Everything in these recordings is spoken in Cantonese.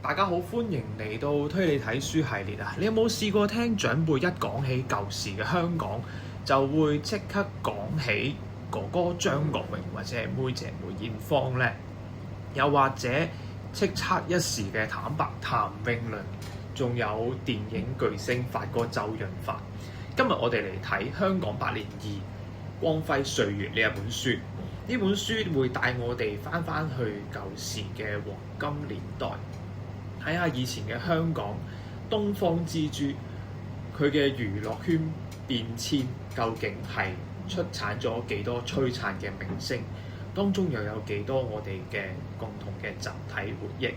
大家好，歡迎嚟到推理睇書系列啊！你有冇試過聽長輩一講起舊時嘅香港，就會即刻講起哥哥張國榮或者係妹姐梅艷芳呢？又或者叱咤一時嘅坦白譚詠麟，仲有電影巨星發哥周潤發。今日我哋嚟睇《香港8年2光輝歲月》呢一本書。呢本書會帶我哋翻去舊時嘅黃金年代，睇下以前嘅香港東方之珠，佢嘅娛樂圈變遷究竟係出產咗幾多璀璨嘅明星，當中又有幾多我哋嘅共同嘅集體回憶。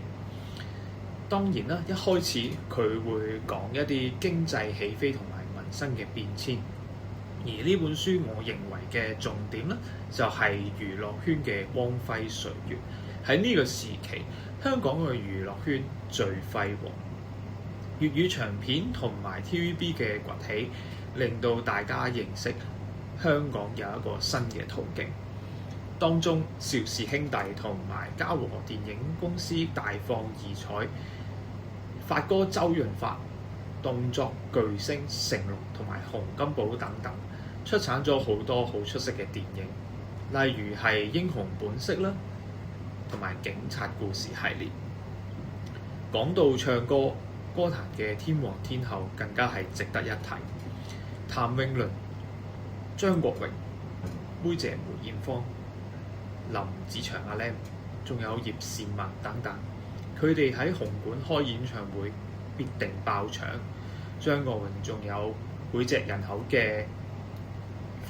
當然啦，一開始佢會講一啲經濟起飛同埋民生嘅變遷。而呢本書我認為嘅重點咧，就係娛樂圈嘅光輝歲月。喺呢個時期，香港嘅娛樂圈最輝煌，粵語長片同埋 TVB 嘅崛起，令到大家認識香港有一個新嘅途徑。當中邵氏兄弟同埋嘉禾電影公司大放異彩，發哥周潤發、動作巨星成龍同埋洪金寶等等，出產咗好多好出色嘅電影，例如係《英雄本色》啦，同埋《警察故事》系列。講到唱歌，歌壇嘅天王天后更加係值得一提。譚詠麟、張國榮、妹姐梅艷芳、林子祥阿 Lam， 仲有葉倩文等等，佢哋喺紅館開演唱會必定爆場。張國榮仲有膾炙人口嘅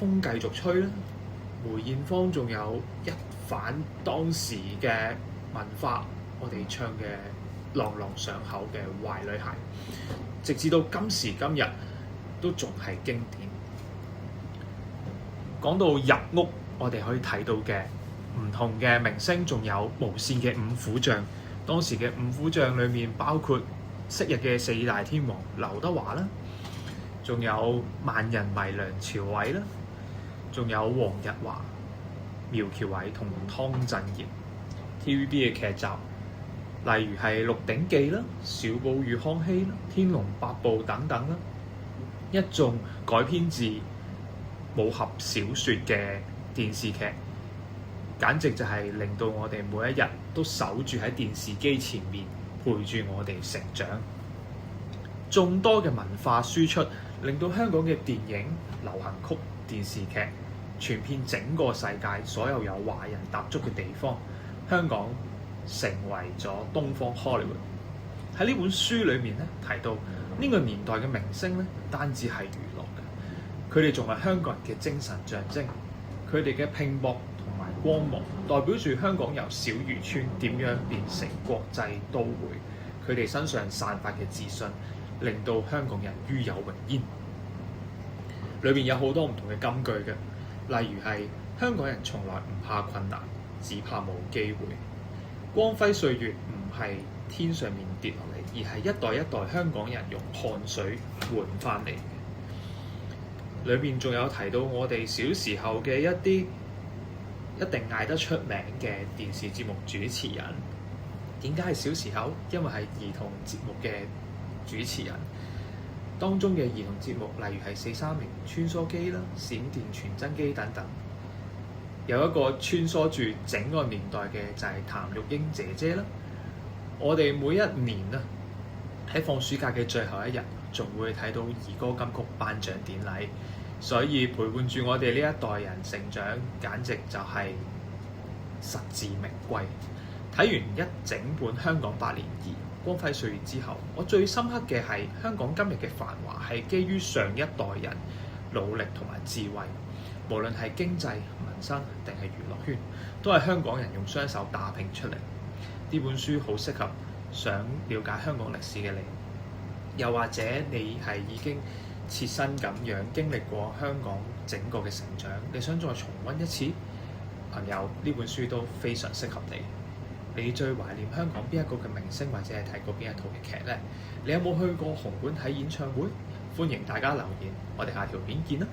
風繼續吹啦，梅艷芳仲有一反當時嘅文化，我哋唱嘅朗朗上口嘅壞女孩，直至到今時今日都仲係經典。講到入屋，我哋可以睇到嘅唔同嘅明星，仲有無線嘅五虎將。當時嘅五虎將裏面包括昔日嘅四大天王劉德華啦，仲有萬人迷梁朝偉啦，仲有黃日華、苗僑偉同湯鎮業。 TVB 嘅劇集例如係《鹿鼎記》啦、《小寶與康熙》啦、《天龍八部》等等啦，一眾改編自武俠小説嘅電視劇，簡直就係令到我哋每一日都守住喺電視機前面，陪住我哋成長。眾多嘅文化輸出，令到香港嘅電影、流行曲、電視劇傳遍整個世界，所有華人踏足嘅地方，香港成為咗東方 Hollywood。喺呢本書裏面咧提到，呢個年代嘅明星咧，唔單止係娛樂嘅，佢哋仲係香港人嘅精神象徵。佢哋嘅拼搏同埋光芒，代表住香港由小漁村點樣變成國際都會。佢哋身上散發嘅自信，令到香港人與有榮焉。裏面有好多唔同嘅金句嘅，例如係香港人從來唔怕困難，只怕冇機會。光輝歲月唔係天上面跌落嚟，而係一代一代香港人用汗水換翻嚟嘅。裏面仲有提到我哋小時候嘅一啲一定嗌得出名嘅電視節目主持人。點解係小時候？因為係兒童節目嘅主持人。當中嘅兒童節目，例如係430穿梭機啦、閃電傳真機等等。有一個穿梭住整個年代嘅就係譚玉英姐姐啦。我哋每一年啊喺放暑假嘅最後一日，仲會睇到兒歌金曲頒獎典禮，所以陪伴住我哋呢一代人成長，簡直就係實至名歸。睇完一整本《香港8年2光輝歲月》之後，我最深刻嘅係香港今日嘅繁華係基於上一代人努力同埋智慧，無論係經濟、民生定係娛樂圈，都係香港人用雙手打拼出嚟。呢本書好適合想了解香港歷史嘅你，又或者你係已經切身咁樣經歷過香港整個嘅成長，你想再重溫一次，朋友，呢本書都非常適合你。你最懷念香港邊一個嘅明星，或者係睇過邊一套嘅劇呢？你有冇去過紅館睇演唱會？歡迎大家留言，我哋下條片見啦！